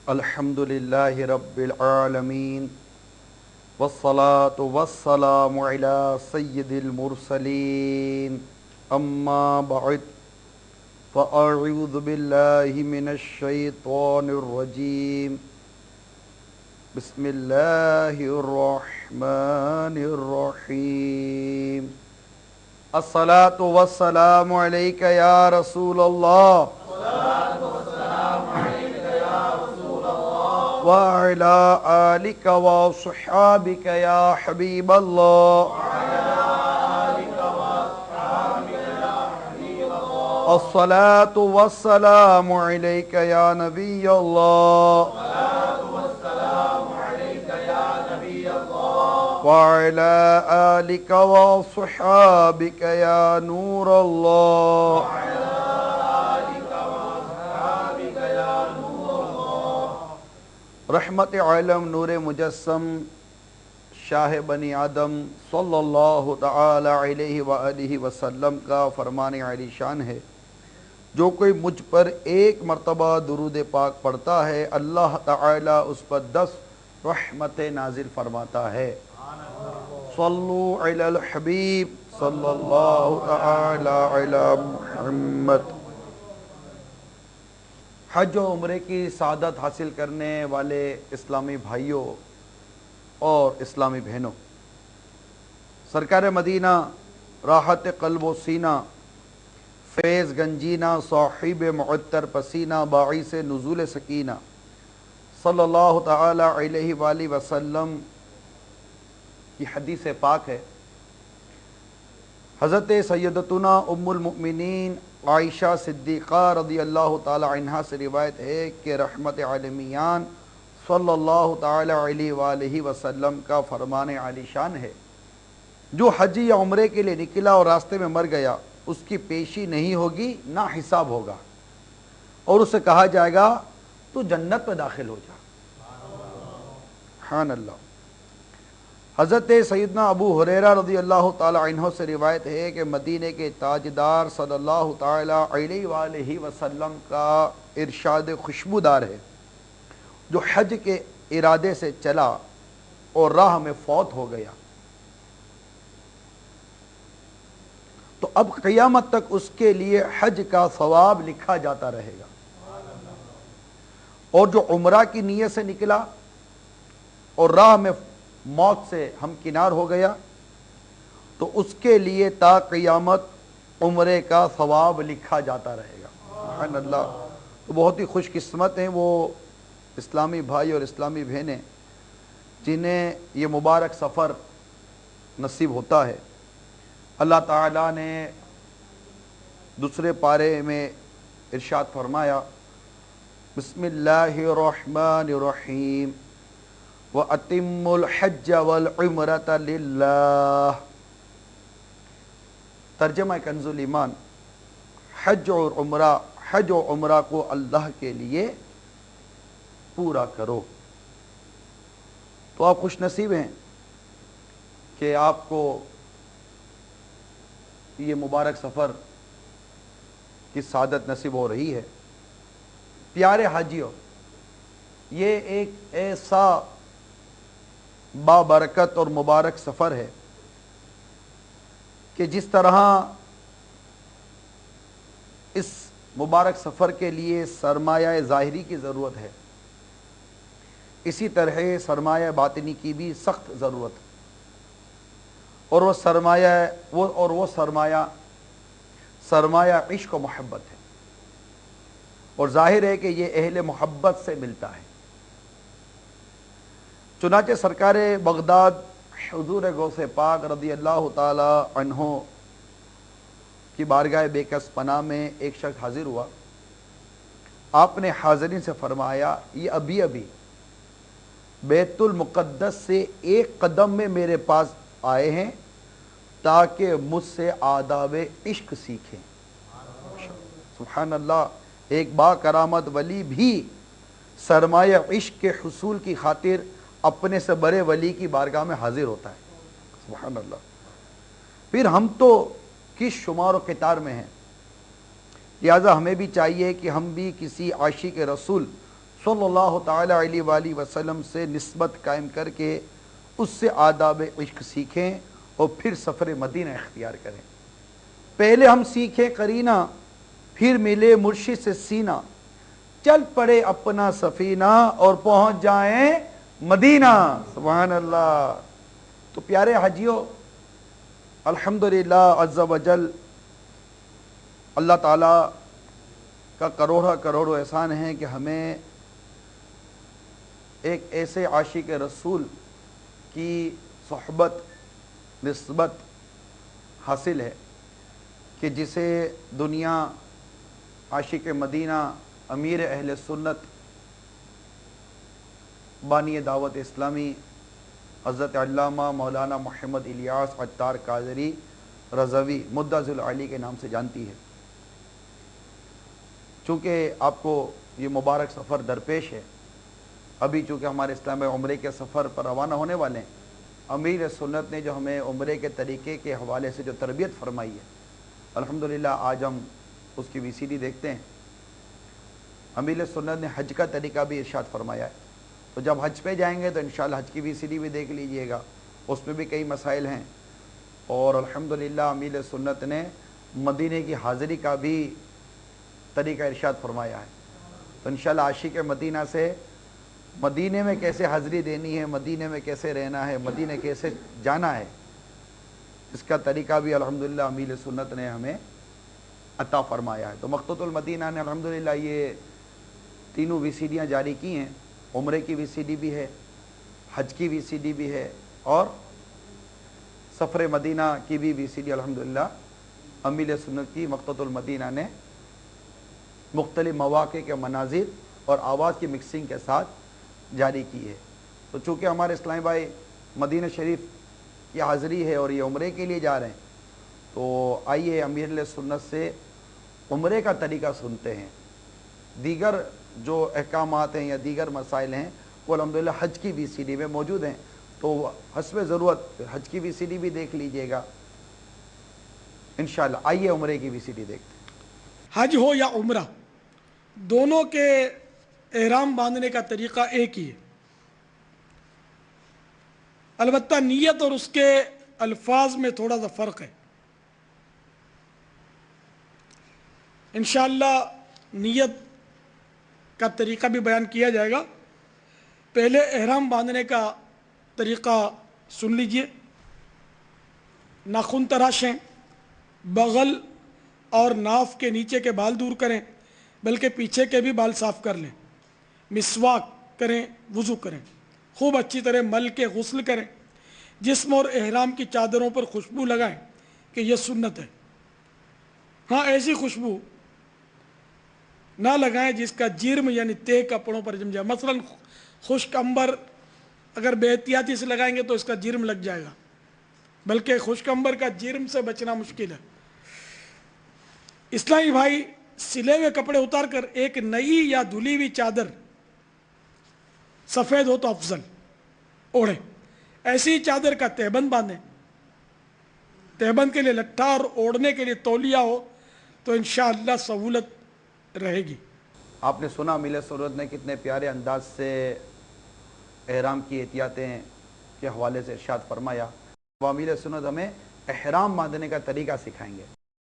الحمدللہ رب العالمین والصلاة والسلام علی سید المرسلین اما بعد فاعوذ باللہ من الشیطان الرجیم بسم اللہ الرحمن الرحیم الصلاة والسلام علیک یا رسول اللہ وعلى آلك وصحابك يا حبيب الله الصلاة والسلام عليك يا نبي الله وعلى آلك وصحابك يا نور الله رحمت عالم نور مجسم شاہ بنی آدم صلی اللہ تعالی علیہ وآلہ وسلم کا فرمان عالی شان ہے، جو کوئی مجھ پر ایک مرتبہ درود پاک پڑھتا ہے اللہ تعالی اس پر 10 رحمتیں نازل فرماتا ہے۔ صلو علی الحبیب صلی اللہ تعالی علی محمد۔ حج و عمرے کی سعادت حاصل کرنے والے اسلامی بھائیوں اور اسلامی بہنوں، سرکار مدینہ راحت قلب و سینہ فیض گنجینہ صاحب معطر پسینہ باعث نزول سکینہ صلی اللہ تعالی علیہ وآلہ وسلم کی حدیث پاک ہے۔ حضرت سیدتنا ام المؤمنین عائشہ صدیقہ رضی اللہ تعالی عنہا سے روایت ہے کہ رحمت عالمیان صلی اللہ تعالی علیہ وآلہ وسلم کا فرمان عالی شان ہے، جو حج یا عمرے کے لیے نکلا اور راستے میں مر گیا اس کی پیشی نہیں ہوگی نہ حساب ہوگا، اور اسے کہا جائے گا تو جنت میں داخل ہو جا۔ سبحان اللہ۔ حضرت سیدنا ابو ہریرہ رضی اللہ تعالی عنہ سے روایت ہے کہ مدینہ کے تاجدار صلی اللہ تعالی علیہ وآلہ وسلم کا ارشاد خوشبودار ہے، جو حج کے ارادے سے چلا اور راہ میں فوت ہو گیا تو اب قیامت تک اس کے لیے حج کا ثواب لکھا جاتا رہے گا، اور جو عمرہ کی نیت سے نکلا اور راہ میں موت سے ہمکنار ہو گیا تو اس کے لیے تا قیامت عمرے کا ثواب لکھا جاتا رہے گا۔ سبحان اللہ۔ تو بہت ہی خوش قسمت ہیں وہ اسلامی بھائی اور اسلامی بہنیں جنہیں یہ مبارک سفر نصیب ہوتا ہے۔ اللہ تعالیٰ نے دوسرے پارے میں ارشاد فرمایا، بسم اللہ الرحمن الرحیم وَأَتِمُّ الْحَجَّ وَالْعُمْرَةَ لِلَّهِ۔ ترجمہ کنز الایمان، حج و عمرہ کو اللہ کے لیے پورا کرو۔ تو آپ خوش نصیب ہیں کہ آپ کو یہ مبارک سفر کی سعادت نصیب ہو رہی ہے۔ پیارے حاجیوں، یہ ایک ایسا بابرکت اور مبارک سفر ہے کہ جس طرح اس مبارک سفر کے لیے سرمایہ ظاہری کی ضرورت ہے، اسی طرح سرمایہ باطنی کی بھی سخت ضرورت ہے، اور وہ سرمایہ عشق و محبت ہے، اور ظاہر ہے کہ یہ اہل محبت سے ملتا ہے۔ چنانچہ سرکار بغداد حضور غوث پاک رضی اللہ تعالی عنہ کی بارگاہ بے کس پناہ میں ایک شخص حاضر ہوا۔ آپ نے حاضرین سے فرمایا، یہ ابھی بیت المقدس سے ایک قدم میں میرے پاس آئے ہیں تاکہ مجھ سے آداب عشق سیکھیں۔ سبحان اللہ۔ ایک با کرامت ولی بھی سرمایہ عشق کے حصول کی خاطر اپنے سے بڑے ولی کی بارگاہ میں حاضر ہوتا ہے۔ سبحان اللہ۔ پھر ہم تو کس شمار و قطار میں ہیں، لہٰذا ہمیں بھی چاہیے کہ ہم بھی کسی عاشق رسول सल्लल्लाहु ताला अलैहि वसल्लम से निस्बत कायम करके उससे आदाब इश्क सीखें और फिर सफ़र मदीना इख्तियार करें। पहले हम सीखें करीना, फिर मिले मुर्शिद से सीना, चल पड़े अपना सफीना और पहुंच जाएं मदीना। सुभान अल्लाह। तो प्यारे हाजियों, अल्हम्दुलिल्लाह अज़्ज़ा वजल, अल्लाह ताला का करोड़ों करोड़ों एहसान है कि हमें एक ऐसे आशिक रसूल की सोहबत निस्बत हासिल है कि जिसे दुनिया आशिक मदीना, अमीर अहले सुन्नत, बानी दावत इस्लामी हज़रत अल्लामा मौलाना मोहम्मद इलियास अत्तार कादरी रज़वी मुद्दाज़ुल अली के नाम से जानती है। चूँकि आपको ये मुबारक सफ़र दरपेश है, अभी चूँकि हमारे इस्लाम में उम्रे के सफ़र पर रवाना होने वाले हैं, अमीर सुन्नत ने जो हमें उम्रे के तरीक़े के हवाले से जो तरबियत फरमाई है, अल्हम्दुलिल्लाह आज हम उसकी वीसीडी देखते हैं। अमीर सुन्नत ने हज का तरीका भी इरशाद फरमाया है, तो जब हज पे जाएंगे तो इंशाअल्लाह हज की वीसीडी भी देख लीजिएगा, उसमें भी कई मसाइल हैं। और अल्हम्दुलिल्लाह अमीर सुन्नत ने मदीने की हाज़िरी का भी तरीका इरशाद फरमाया है। तो इंशाअल्लाह आशिक मदीना से मदीने में कैसे हाज़िरी देनी है, मदीने में कैसे रहना है, मदीने कैसे जाना है, इसका तरीका भी अल्हम्दुलिल्लाह अमीर सुन्नत ने हमें अता फरमाया है। तो मक़तूतुल मदीना ने अल्हम्दुलिल्लाह ये तीनों वीसीडियाँ जारी की हैं। उम्रे की वीसीडी भी है, हज की वीसीडी भी है और सफ़र मदीना की भी वीसीडी अल्हम्दुलिल्लाह अमीर सुन्नत की मक़तूतुल मदीना ने मुख्तलिफ मौक़े के मनाज़िर और आवाज़ की मिक्सिंग के साथ जारी की है। तो चूँकि हमारे इस्लामी भाई मदीना शरीफ की हाज़िरी है और ये उम्रे के लिए जा रहे हैं, तो आइए अमीर सुन्नत से उम्रे का तरीका सुनते हैं। दीगर जो अहकामात हैं या दीगर मसाइल हैं वो अल्हम्दुलिल्लाह हज की वीसीडी में मौजूद हैं, तो हस्ब ज़रूरत हज की वीसीडी भी देख लीजिएगा इंशाअल्लाह। आइए उम्रे की वीसीडी देखते हैं। हज हो या उम्रा, दोनों के एहराम बांधने का तरीका एक ही है, अलबत्ता नीयत और उसके अल्फाज में थोड़ा सा फ़र्क है। इंशाअल्लाह नीयत का तरीका भी बयान किया जाएगा। पहले एहराम बांधने का तरीका सुन लीजिए। नाखून तराशें, बगल और नाफ के नीचे के बाल दूर करें, बल्कि पीछे के भी बाल साफ़ कर लें। मिसवाक करें, वज़ू करें, खूब अच्छी तरह मल के गुस्ल करें। जिस्म और एहराम की चादरों पर खुशबू लगाएं कि यह सुन्नत है। हाँ, ऐसी खुशबू ना लगाएं जिसका जिर्म यानी तय कपड़ों पर जम जाए। मसलन खुश्क अंबर अगर बेहतियाती से लगाएंगे तो इसका जिर्म लग जाएगा, बल्कि खुश्क अंबर का जिर्म से बचना मुश्किल है। इस्लामी भाई सिले हुए कपड़े उतार कर एक नई या धुली हुई चादर, सफ़ेद हो तो अफजल, ओढ़े। ऐसी चादर का तहबंद बांधें। तहबंद के लिए लट्ठा और ओढ़ने के लिए तौलिया हो तो इंशाअल्लाह सहूलत रहेगी। आपने सुना अमीर सुन्नत ने कितने प्यारे अंदाज से एहराम की एहतियातें के हवाले से इरशाद फरमाया। वो अमीर सुन्नत हमें एहराम बांधने का तरीका सिखाएंगे।